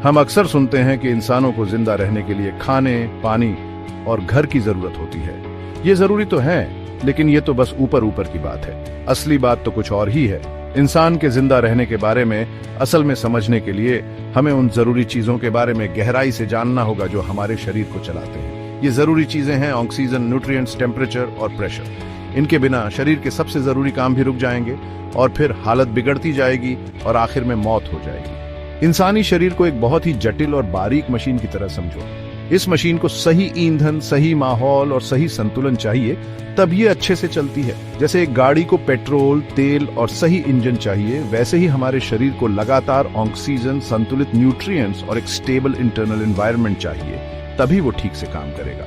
हम अक्सर सुनते हैं कि इंसानों को जिंदा रहने के लिए खाने, पानी और घर की जरूरत होती है। ये जरूरी तो है, लेकिन ये तो बस ऊपर ऊपर की बात है। असली बात तो कुछ और ही है। इंसान के जिंदा रहने के बारे में असल में समझने के लिए हमें उन जरूरी चीजों के बारे में गहराई से जानना होगा जो हमारे शरीर को चलाते हैं। ये जरूरी चीजें हैं ऑक्सीजन, न्यूट्रिएंट्स, टेम्परेचर और प्रेशर। इनके बिना शरीर के सबसे जरूरी काम भी रुक जाएंगे और फिर हालत बिगड़ती जाएगी और आखिर में मौत हो जाएगी। इंसानी शरीर को एक बहुत ही जटिल और बारीक मशीन की तरह समझो। इस मशीन को सही ईंधन, सही माहौल और सही संतुलन चाहिए, तब ये अच्छे से चलती है। जैसे एक गाड़ी को पेट्रोल, तेल और सही इंजन चाहिए, वैसे ही हमारे शरीर को लगातार ऑक्सीजन, संतुलित न्यूट्रिएंट्स और एक स्टेबल इंटरनल एनवायरनमेंट चाहिए, तभी वो ठीक से काम करेगा।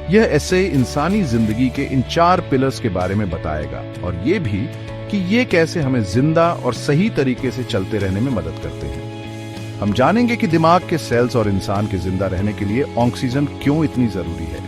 यह ऐसे इंसानी जिंदगी के इन 4 पिलर्स के बारे में बताएगा और ये भी कि ये कैसे हमें जिंदा और सही तरीके से चलते रहने में मदद करते हैं। हम जानेंगे कि दिमाग के सेल्स और इंसान के जिंदा रहने के लिए ऑक्सीजन क्यों इतनी जरूरी है।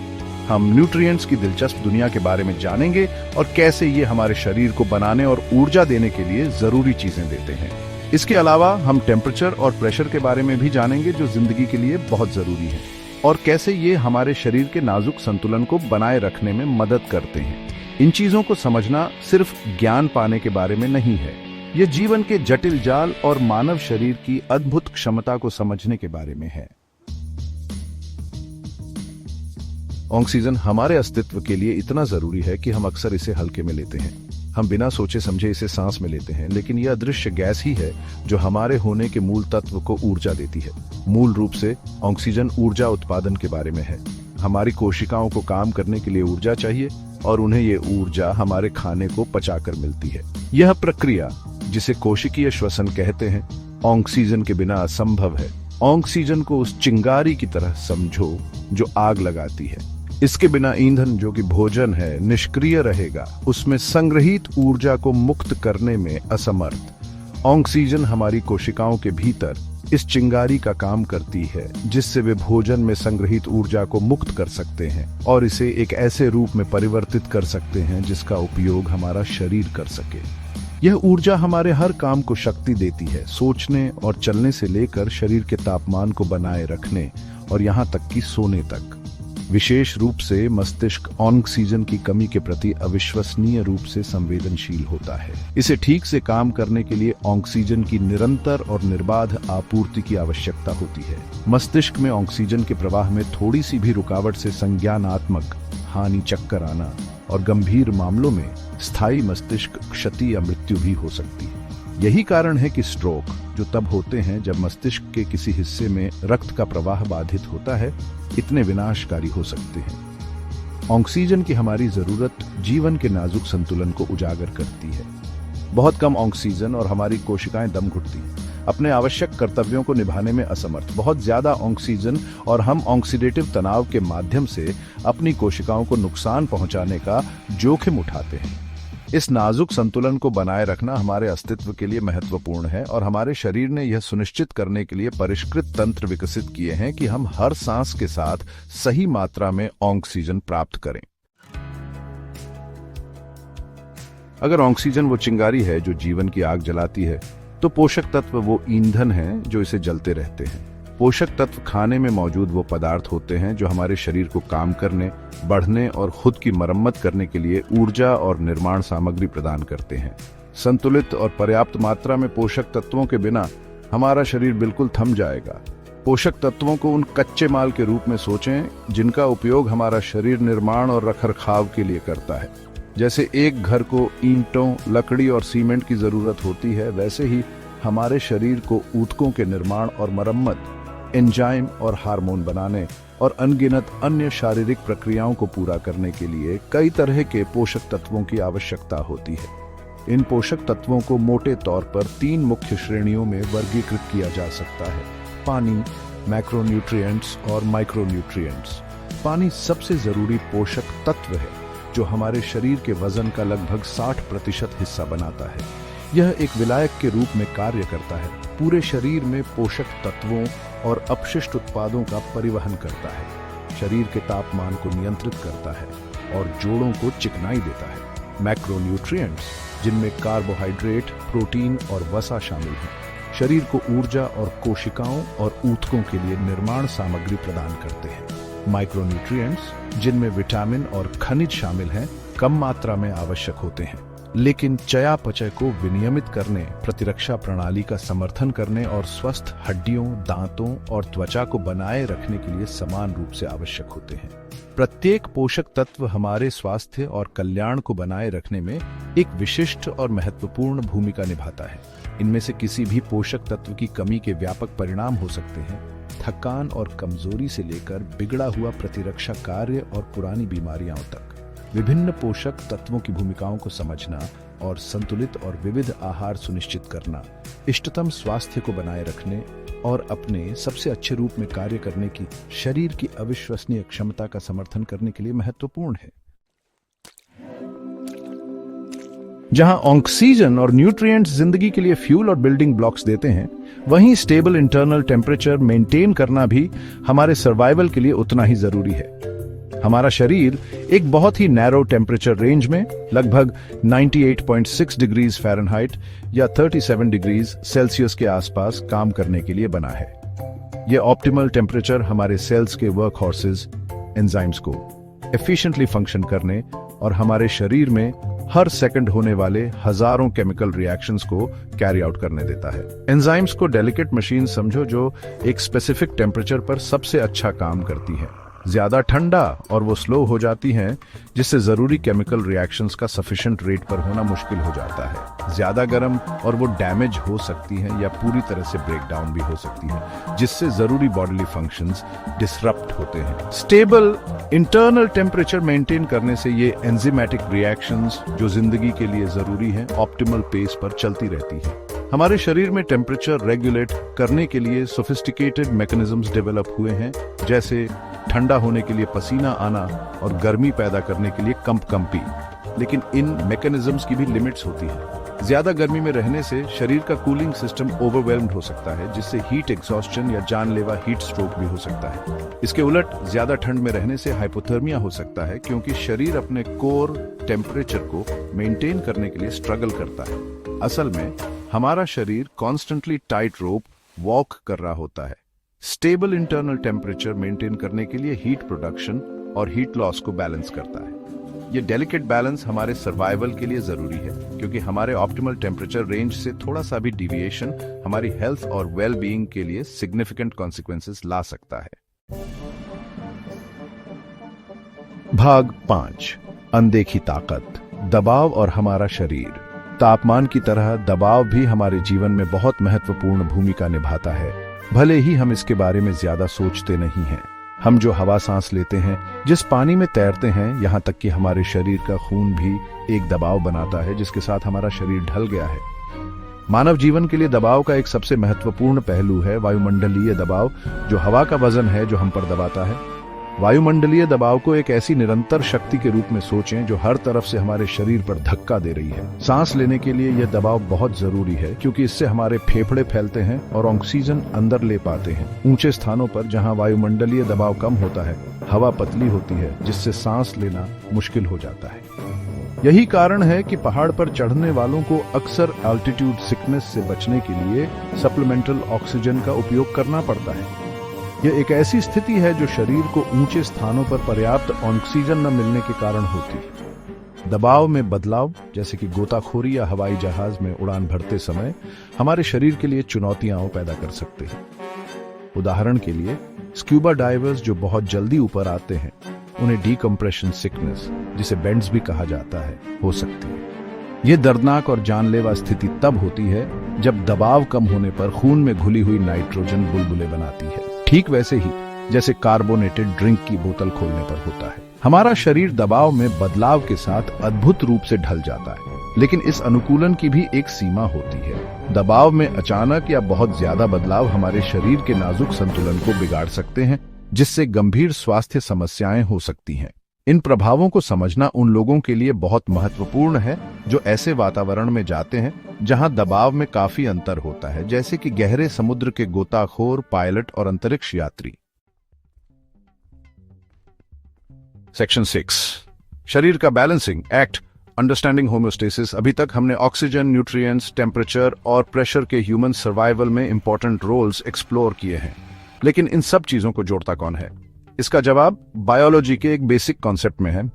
हम न्यूट्रिएंट्स की दिलचस्प दुनिया के बारे में जानेंगे और कैसे ये हमारे शरीर को बनाने और ऊर्जा देने के लिए जरूरी चीजें देते हैं। इसके अलावा हम टेम्परेचर और प्रेशर के बारे में भी जानेंगे जो जिंदगी के लिए बहुत जरूरी है और कैसे ये हमारे शरीर के नाजुक संतुलन को बनाए रखने में मदद करते हैं। इन चीजों को समझना सिर्फ ज्ञान पाने के बारे में नहीं है, यह जीवन के जटिल जाल और मानव शरीर की अद्भुत क्षमता को समझने के बारे में है। ऑक्सीजन हमारे अस्तित्व के लिए इतना जरूरी है कि हम अक्सर इसे हल्के में लेते हैं। हम बिना सोचे समझे इसे सांस में लेते हैं, लेकिन यह अदृश्य गैस ही है जो हमारे होने के मूल तत्व को ऊर्जा देती है। मूल रूप से ऑक्सीजन ऊर्जा उत्पादन के बारे में है। हमारी कोशिकाओं को काम करने के लिए ऊर्जा चाहिए और उन्हें ये ऊर्जा हमारे खाने को पचाकर मिलती है। यह प्रक्रिया, जिसे कोशिकीय श्वसन कहते हैं, ऑक्सीजन के बिना असंभव है। ऑक्सीजन को उस चिंगारी की तरह समझो जो आग लगाती है। इसके बिना ईंधन, जो कि भोजन है, निष्क्रिय रहेगा, उसमें संग्रहित ऊर्जा को मुक्त करने में असमर्थ। ऑक्सीजन हमारी कोशिकाओं के भीतर इस चिंगारी का काम करती है, जिससे वे भोजन में संग्रहित ऊर्जा को मुक्त कर सकते हैं और इसे एक ऐसे रूप में परिवर्तित कर सकते हैं जिसका उपयोग हमारा शरीर कर सके। यह ऊर्जा हमारे हर काम को शक्ति देती है, सोचने और चलने से लेकर शरीर के तापमान को बनाए रखने और यहाँ तक कि सोने तक। विशेष रूप से मस्तिष्क ऑक्सीजन की कमी के प्रति अविश्वसनीय रूप से संवेदनशील होता है। इसे ठीक से काम करने के लिए ऑक्सीजन की निरंतर और निर्बाध आपूर्ति की आवश्यकता होती है। मस्तिष्क में ऑक्सीजन के प्रवाह में थोड़ी सी भी रुकावट से संज्ञानात्मक हानि, चक्कर आना और गंभीर मामलों में स्थायी मस्तिष्क क्षति या मृत्यु भी हो सकती है। यही कारण है कि स्ट्रोक, जो तब होते हैं जब मस्तिष्क के किसी हिस्से में रक्त का प्रवाह बाधित होता है, इतने विनाशकारी हो सकते हैं। ऑक्सीजन की हमारी जरूरत जीवन के नाजुक संतुलन को उजागर करती है। बहुत कम ऑक्सीजन और हमारी कोशिकाएं दम घुटती, अपने आवश्यक कर्तव्यों को निभाने में असमर्थ। बहुत ज्यादा ऑक्सीजन और हम ऑक्सीडेटिव तनाव के माध्यम से अपनी कोशिकाओं को नुकसान पहुंचाने का जोखिम उठाते हैं। इस नाजुक संतुलन को बनाए रखना हमारे अस्तित्व के लिए महत्वपूर्ण है और हमारे शरीर ने यह सुनिश्चित करने के लिए परिष्कृत तंत्र विकसित किए हैं कि हम हर सांस के साथ सही मात्रा में ऑक्सीजन प्राप्त करें। अगर ऑक्सीजन वो चिंगारी है जो जीवन की आग जलाती है, तो पोषक तत्व वो ईंधन हैं जो इसे जलते रहते हैं। पोषक तत्व खाने में मौजूद वो पदार्थ होते हैं जो हमारे शरीर को काम करने, बढ़ने और खुद की मरम्मत करने के लिए ऊर्जा और निर्माण सामग्री प्रदान करते हैं। संतुलित और पर्याप्त मात्रा में पोषक तत्वों के बिना हमारा शरीर बिल्कुल थम जाएगा। पोषक तत्वों को उन कच्चे माल के रूप में सोचें जिनका उपयोग हमारा शरीर निर्माण और रखरखाव के लिए करता है। जैसे एक घर को ईंटों, लकड़ी और सीमेंट की जरूरत होती है, वैसे ही हमारे शरीर को ऊतकों के निर्माण और मरम्मत, एंजाइम और हार्मोन बनाने और अनगिनत अन्य शारीरिक प्रक्रियाओं को पूरा करने के लिए कई तरह के पोषक तत्वों की आवश्यकता होती है। इन पोषक तत्वों को मोटे तौर पर 3 मुख्य श्रेणियों में वर्गीकृत किया जा सकता है: पानी, मैक्रोन्यूट्रिएंट्स और माइक्रोन्यूट्रिएंट्स। पानी सबसे जरूरी पोषक तत्व है जो हमारे शरीर के वजन का लगभग 60% हिस्सा बनाता है। यह एक विलायक के रूप में कार्य करता है, पूरे शरीर में पोषक तत्वों और अपशिष्ट उत्पादों का परिवहन करता है, शरीर के तापमान को नियंत्रित करता है और जोड़ों को चिकनाई देता है। मैक्रोन्यूट्रिएंट्स, जिनमें कार्बोहाइड्रेट, प्रोटीन और वसा शामिल हैं, शरीर को ऊर्जा और कोशिकाओं और ऊतकों के लिए निर्माण सामग्री प्रदान करते हैं। माइक्रोन्यूट्रिएंट्स, जिनमें विटामिन और खनिज शामिल हैं, कम मात्रा में आवश्यक होते हैं, लेकिन चयापचय को विनियमित करने, प्रतिरक्षा प्रणाली का समर्थन करने और स्वस्थ हड्डियों, दांतों और त्वचा को बनाए रखने के लिए समान रूप से आवश्यक होते हैं। प्रत्येक पोषक तत्व हमारे स्वास्थ्य और कल्याण को बनाए रखने में एक विशिष्ट और महत्वपूर्ण भूमिका निभाता है। इनमें से किसी भी पोषक तत्व की कमी के व्यापक परिणाम हो सकते हैं, थकान और कमजोरी से लेकर बिगड़ा हुआ प्रतिरक्षा कार्य और पुरानी बीमारियों तक। विभिन्न पोषक तत्वों की भूमिकाओं को समझना और संतुलित और विविध आहार सुनिश्चित करना इष्टतम स्वास्थ्य को बनाए रखने और अपने सबसे अच्छे रूप में कार्य करने की शरीर की अविश्वसनीय क्षमता का समर्थन करने के लिए महत्वपूर्ण है। जहां ऑक्सीजन और न्यूट्रिएंट्स जिंदगी के लिए फ्यूल और बिल्डिंग ब्लॉक्स देते हैं, वहीं स्टेबल इंटरनल टेम्परेचर मेंटेन करना भी हमारे सर्वाइवल के लिए उतना ही जरूरी है। हमारा शरीर एक बहुत ही नैरो टेम्परेचर रेंज में लगभग 98.6 डिग्रीज फ़ारेनहाइट या 37 डिग्रीज सेल्सियस के आसपास काम करने के लिए बना है। यह ऑप्टिमल टेम्परेचर हमारे सेल्स के वर्क हॉर्सेज, एंजाइम्स को एफिशिएंटली फंक्शन करने और हमारे शरीर में हर सेकंड होने वाले हजारों केमिकल रिएक्शंस को कैरी आउट करने देता है। एंजाइम्स को डेलिकेट मशीन समझो जो एक स्पेसिफिक टेम्परेचर पर सबसे अच्छा काम करती है। ज्यादा ठंडा और वो स्लो हो जाती हैं, जिससे जरूरी केमिकल रिएक्शंस का सफिशिएंट रेट पर होना मुश्किल हो जाता है। ज्यादा गर्म और वो डैमेज हो सकती हैं या पूरी तरह से ब्रेक डाउन भी हो सकती है, जिससे जरूरी बॉडीली फंक्शंस डिसरप्ट होते हैं। स्टेबल इंटरनल टेम्परेचर मेंटेन करने से ये एंजाइमेटिक रिएक्शंस जो जिंदगी के लिए जरूरी हैं, ऑप्टिमल पेस पर चलती रहती है। हमारे शरीर में टेम्परेचर रेगुलेट करने के लिए सोफिस्टिकेटेड मैकेनिज्म्स डेवलप हुए हैं, जैसे ठंडा होने के लिए पसीना आना और गर्मी पैदा करने के लिए कंपकंपी। लेकिन इन मैकेनिज्म्स की भी लिमिट्स होती है। ज्यादा गर्मी में रहने से शरीर का कूलिंग सिस्टम ओवरवेल्म्ड हो सकता है, जिससे हीट एग्जॉस्शन या जानलेवा हीट स्ट्रोक भी हो सकता है। इसके उलट ज्यादा ठंड में रहने से हाइपोथर्मिया हो सकता है, क्योंकि शरीर अपने कोर टेम्परेचर को मेंटेन करने के लिए स्ट्रगल करता है। असल में हमारा शरीर कॉन्स्टेंटली टाइट रोप वॉक कर रहा होता है, स्टेबल इंटरनल टेम्परेचर मेंटेन करने के लिए हीट प्रोडक्शन और हीट लॉस को बैलेंस करता है। ये डेलिकेट बैलेंस हमारे सर्वाइवल के लिए जरूरी है, क्योंकि हमारे ऑप्टिमल टेम्परेचर रेंज से थोड़ा सा भी डिविएशन हमारी हेल्थ और वेल बीइंग के लिए सिग्निफिकेंट कॉन्सिक्वेंसेस ला सकता है। भाग 5, अनदेखी ताकत, दबाव और हमारा शरीर। तापमान की तरह दबाव भी हमारे जीवन में बहुत महत्वपूर्ण भूमिका निभाता है, भले ही हम इसके बारे में ज्यादा सोचते नहीं हैं। हम जो हवा सांस लेते हैं, जिस पानी में तैरते हैं, यहाँ तक कि हमारे शरीर का खून भी एक दबाव बनाता है, जिसके साथ हमारा शरीर ढल गया है। मानव जीवन के लिए दबाव का एक सबसे महत्वपूर्ण पहलू है वायुमंडलीय दबाव, जो हवा का वजन है जो हम पर दबाता है। वायुमंडलीय दबाव को एक ऐसी निरंतर शक्ति के रूप में सोचें जो हर तरफ से हमारे शरीर पर धक्का दे रही है। सांस लेने के लिए यह दबाव बहुत जरूरी है, क्योंकि इससे हमारे फेफड़े फैलते हैं और ऑक्सीजन अंदर ले पाते हैं। ऊंचे स्थानों पर जहां वायुमंडलीय दबाव कम होता है, हवा पतली होती है, जिससे सांस लेना मुश्किल हो जाता है। यही कारण है कि पहाड़ पर चढ़ने वालों को अक्सर अल्टीट्यूड सिकनेस से बचने के लिए सप्लीमेंटल ऑक्सीजन का उपयोग करना पड़ता है। यह एक ऐसी स्थिति है जो शरीर को ऊंचे स्थानों पर पर्याप्त ऑक्सीजन न मिलने के कारण होती है। दबाव में बदलाव, जैसे कि गोताखोरी या हवाई जहाज में उड़ान भरते समय, हमारे शरीर के लिए चुनौतियां पैदा कर सकते हैं। उदाहरण के लिए, स्क्यूबा डाइवर्स जो बहुत जल्दी ऊपर आते हैं, उन्हें डीकम्प्रेशन सिकनेस, जिसे बेंड्स भी कहा जाता है, हो सकती है। यह दर्दनाक और जानलेवा स्थिति तब होती है जब दबाव कम होने पर खून में घुली हुई नाइट्रोजन बुलबुले बनाती है, ठीक वैसे ही जैसे कार्बोनेटेड ड्रिंक की बोतल खोलने पर होता है। हमारा शरीर दबाव में बदलाव के साथ अद्भुत रूप से ढल जाता है, लेकिन इस अनुकूलन की भी एक सीमा होती है। दबाव में अचानक या बहुत ज्यादा बदलाव हमारे शरीर के नाजुक संतुलन को बिगाड़ सकते हैं, जिससे गंभीर स्वास्थ्य समस्याएं हो सकती हैं। इन प्रभावों को समझना उन लोगों के लिए बहुत महत्वपूर्ण है जो ऐसे वातावरण में जाते हैं जहां दबाव में काफी अंतर होता है, जैसे कि गहरे समुद्र के गोताखोर, पायलट और अंतरिक्ष यात्री। सेक्शन 6, शरीर का बैलेंसिंग एक्ट अंडरस्टैंडिंग होम्योस्टेसिस, अभी तक हमने ऑक्सीजन, न्यूट्रिएंट्स, टेम्परेचर और प्रेशर के ह्यूमन सर्वाइवल में इंपॉर्टेंट रोल्स एक्सप्लोर किए हैं, लेकिन इन सब चीजों को जोड़ता कौन है? इसका जवाब बायोलॉजी के एक बेसिक कॉन्सेप्ट में है,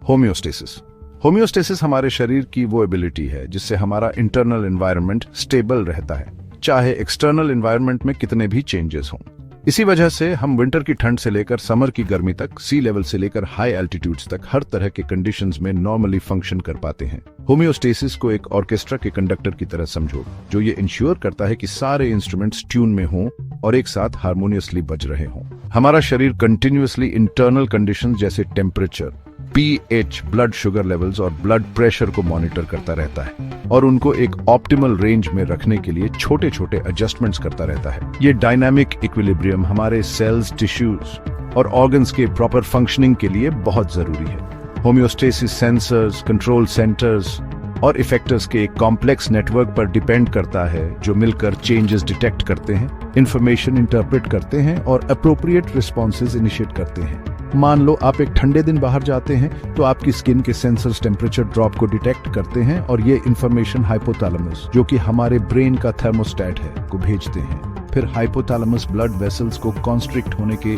होम्योस्टेसिस। होम्योस्टेसिस हमारे शरीर की वो एबिलिटी है जिससे हमारा इंटरनल एनवायरनमेंट स्टेबल रहता है, चाहे एक्सटर्नल एनवायरनमेंट में कितने भी चेंजेस हों। इसी वजह से हम विंटर की ठंड से लेकर समर की गर्मी तक, सी लेवल से लेकर हाई एल्टीट्यूड्स तक हर तरह के कंडीशंस में नॉर्मली फंक्शन कर पाते हैं। होम्योस्टेसिस को एक ऑर्केस्ट्रा के कंडक्टर की तरह समझो, जो ये इंश्योर करता है कि सारे इंस्ट्रूमेंट्स ट्यून में हों और एक साथ हार्मोनियसली बज रहे हों। हमारा शरीर कंटिन्यूअसली इंटरनल कंडीशंस जैसे temperature, pH, blood sugar levels और ब्लड प्रेशर को मॉनिटर करता रहता है और उनको एक ऑप्टिमल रेंज में रखने के लिए छोटे छोटे एडजस्टमेंट्स करता रहता है। ये डायनामिक इक्विलिब्रियम हमारे सेल्स, टिश्यूज और ऑर्गन्स के प्रॉपर फंक्शनिंग के लिए बहुत जरूरी है। होम्योस्टेसिस सेंसर्स, कंट्रोल सेंटर्स और इफेक्टर्स के एक कॉम्प्लेक्स नेटवर्क पर डिपेंड करता है, जो मिलकर चेंजेस डिटेक्ट करते हैं, इंफॉर्मेशन इंटरप्रेट करते हैं और अप्रोप्रिएट रिस्पॉन्सेज इनिशिएट करते हैं। मान लो आप एक ठंडे दिन बाहर जाते हैं तो आपकी स्किन के सेंसर्स टेम्परेचर ड्रॉप को डिटेक्ट करते हैं और ये इंफॉर्मेशन हाइपोथैलेमस, जो कि हमारे ब्रेन का थर्मोस्टेट है, को भेजते हैं। फिर हाइपोथैलेमस ब्लड वेसल्स को कॉन्स्ट्रिक्ट होने के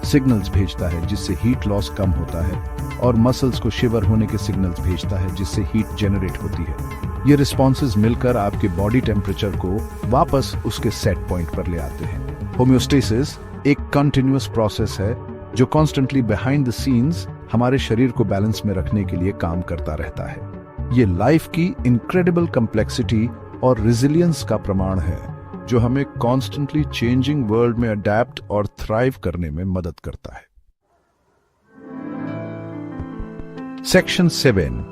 सिग्नल्स भेजता है, जिससे हीट लॉस कम होता है, और मसल्स को शिवर होने के सिग्नल्स भेजता है, जिससे हीट जनरेट होती है। ये रिस्पॉन्सेज मिलकर आपके बॉडी टेम्परेचर को वापस उसके सेट पॉइंट पर ले आते हैं। होम्योस्टेसिस एक कंटिन्यूअस प्रोसेस है जो कॉन्स्टेंटली बिहाइंड द सीन्स हमारे शरीर को बैलेंस में रखने के लिए काम करता रहता है। ये लाइफ की इनक्रेडिबल कम्प्लेक्सिटी और रेजिलियंस का प्रमाण है, जो हमें कॉन्स्टेंटली चेंजिंग वर्ल्ड में अडेप्ट और थ्राइव करने में मदद करता है। सेक्शन 7,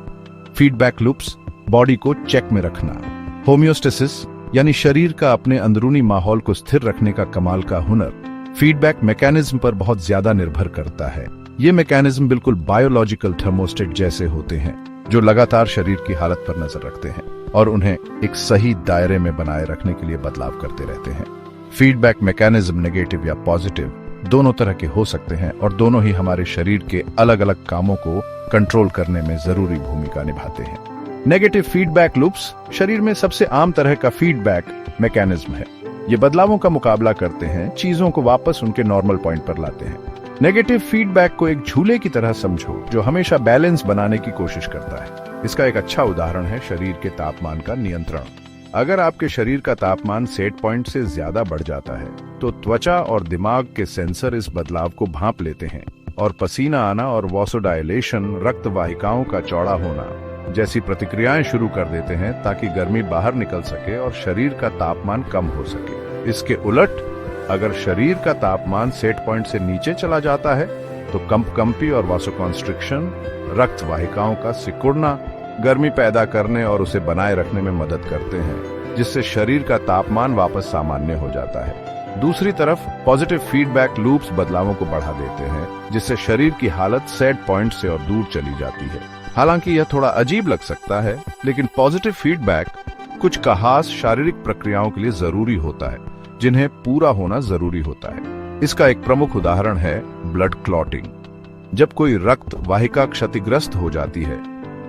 फीडबैक लूप्स, बॉडी को चेक में रखना। होम्योस्टेसिस यानी शरीर का अपने अंदरूनी माहौल को स्थिर रखने का कमाल का हुनर फीडबैक मैकेनिज्म पर बहुत ज्यादा निर्भर करता है। ये मैकेनिज्म बिल्कुल बायोलॉजिकल थर्मोस्टेट जैसे होते हैं, जो लगातार शरीर की हालत पर नजर रखते हैं और उन्हें एक सही दायरे में बनाए रखने के लिए बदलाव करते रहते हैं। फीडबैक मैकेनिज्म नेगेटिव या पॉजिटिव दोनों तरह के हो सकते हैं और दोनों ही हमारे शरीर के अलग अलग कामों को कंट्रोल करने में जरूरी भूमिका निभाते हैं। नेगेटिव फीडबैक लूप्स शरीर में सबसे आम तरह का फीडबैक मैकेनिज्म है। ये बदलावों का मुकाबला करते हैं, चीजों को वापस उनके नॉर्मल पॉइंट पर लाते हैं। नेगेटिव फीडबैक को एक झूले की तरह समझो, जो हमेशा बैलेंस बनाने की कोशिश करता है। इसका एक अच्छा उदाहरण है शरीर के तापमान का नियंत्रण। अगर आपके शरीर का तापमान सेट पॉइंट से ज्यादा बढ़ जाता है, तो त्वचा और दिमाग के सेंसर इस बदलाव को भांप लेते हैं और पसीना आना और वासोडायलेशन, रक्त वाहिकाओं का चौड़ा होना जैसी प्रतिक्रियाएं शुरू कर देते हैं, ताकि गर्मी बाहर निकल सके और शरीर का तापमान कम हो सके। इसके उलट, अगर शरीर का तापमान सेट पॉइंट से नीचे चला जाता है, तो कंपकंपी और वासोकॉन्स्ट्रिक्शन, रक्त वाहिकाओं का सिकुड़ना गर्मी पैदा करने और उसे बनाए रखने में मदद करते हैं, जिससे शरीर का तापमान वापस सामान्य हो जाता है। दूसरी तरफ पॉजिटिव फीडबैक लूप्स बदलावों को बढ़ा देते हैं, जिससे शरीर की हालत सेट पॉइंट से और दूर चली जाती है। हालांकि यह थोड़ा अजीब लग सकता है, लेकिन पॉजिटिव फीडबैक कुछ खास शारीरिक प्रक्रियाओं के लिए जरूरी होता है, जिन्हें पूरा होना जरूरी होता है। इसका एक प्रमुख उदाहरण है ब्लड क्लॉटिंग। जब कोई रक्त वाहिका क्षतिग्रस्त हो जाती है,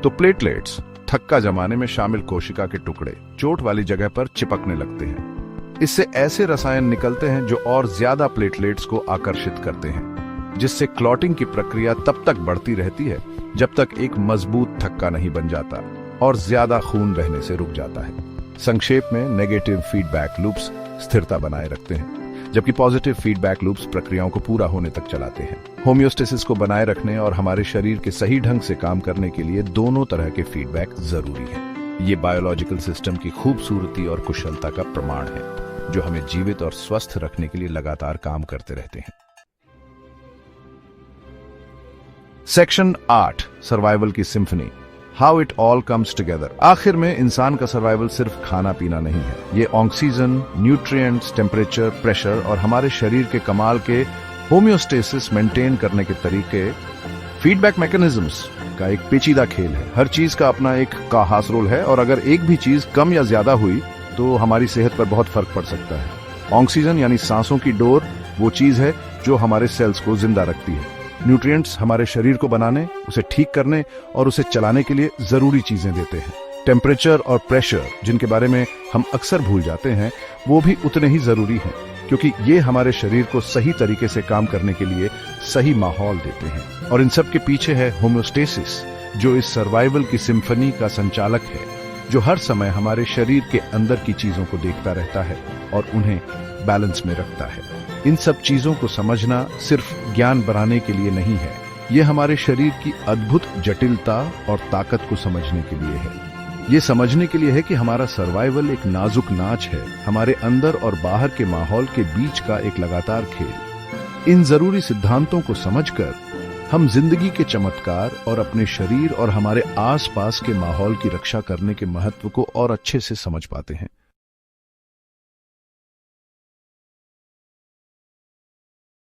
तो प्लेटलेट्स, थक्का जमाने में शामिल कोशिका के टुकड़े, चोट वाली जगह पर चिपकने लगते हैं। इससे ऐसे रसायन निकलते हैं जो और ज्यादा प्लेटलेट्स को आकर्षित करते हैं, जिससे क्लॉटिंग की प्रक्रिया तब तक बढ़ती रहती है जब तक एक मजबूत थक्का नहीं बन जाता और ज्यादा खून बहने से रुक जाता है। संक्षेप में, नेगेटिव फीडबैक लूप्स स्थिरता बनाए रखते हैं, जबकि पॉजिटिव फीडबैक लूप्स प्रक्रियाओं को पूरा होने तक चलाते हैं। होम्योस्टेसिस को बनाए रखने और हमारे शरीर के सही ढंग से काम करने के लिए दोनों तरह के फीडबैक जरूरी है। ये बायोलॉजिकल सिस्टम की खूबसूरती और कुशलता का प्रमाण है, जो हमें जीवित और स्वस्थ रखने के लिए लगातार काम करते रहते हैं। सेक्शन 8, सर्वाइवल की symphony, how it all comes together. आखिर में इंसान का सर्वाइवल सिर्फ खाना पीना नहीं है, ये ऑक्सीजन, न्यूट्रिएंट्स, टेम्परेचर, प्रेशर और हमारे शरीर के कमाल के होम्योस्टेसिस मेंटेन करने के तरीके, फीडबैक मैकेनिज्म्स का एक पेचीदा खेल है। हर चीज का अपना एक खास रोल है और अगर एक भी चीज कम या ज्यादा हुई तो हमारी सेहत पर बहुत फर्क पड़ सकता है। ऑक्सीजन यानी सांसों की डोर वो चीज है जो हमारे सेल्स को जिंदा रखती है। न्यूट्रिएंट्स हमारे शरीर को बनाने, उसे ठीक करने और उसे चलाने के लिए जरूरी चीजें देते हैं। टेम्परेचर और प्रेशर, जिनके बारे में हम अक्सर भूल जाते हैं, वो भी उतने ही जरूरी हैं, क्योंकि ये हमारे शरीर को सही तरीके से काम करने के लिए सही माहौल देते हैं। और इन सब के पीछे है होम्योस्टेसिस, जो इस सर्वाइवल की सिम्फनी का संचालक है, जो हर समय हमारे शरीर के अंदर की चीजों को देखता रहता है और उन्हें बैलेंस में रखता है। इन सब चीजों को समझना सिर्फ ज्ञान बढ़ाने के लिए नहीं है, ये हमारे शरीर की अद्भुत जटिलता और ताकत को समझने के लिए है। ये समझने के लिए है कि हमारा सर्वाइवल एक नाजुक नाच है, हमारे अंदर और बाहर के माहौल के बीच का एक लगातार खेल। इन जरूरी सिद्धांतों को समझकर हम जिंदगी के चमत्कार और अपने शरीर और हमारे आसपास के माहौल की रक्षा करने के महत्व को और अच्छे से समझ पाते हैं।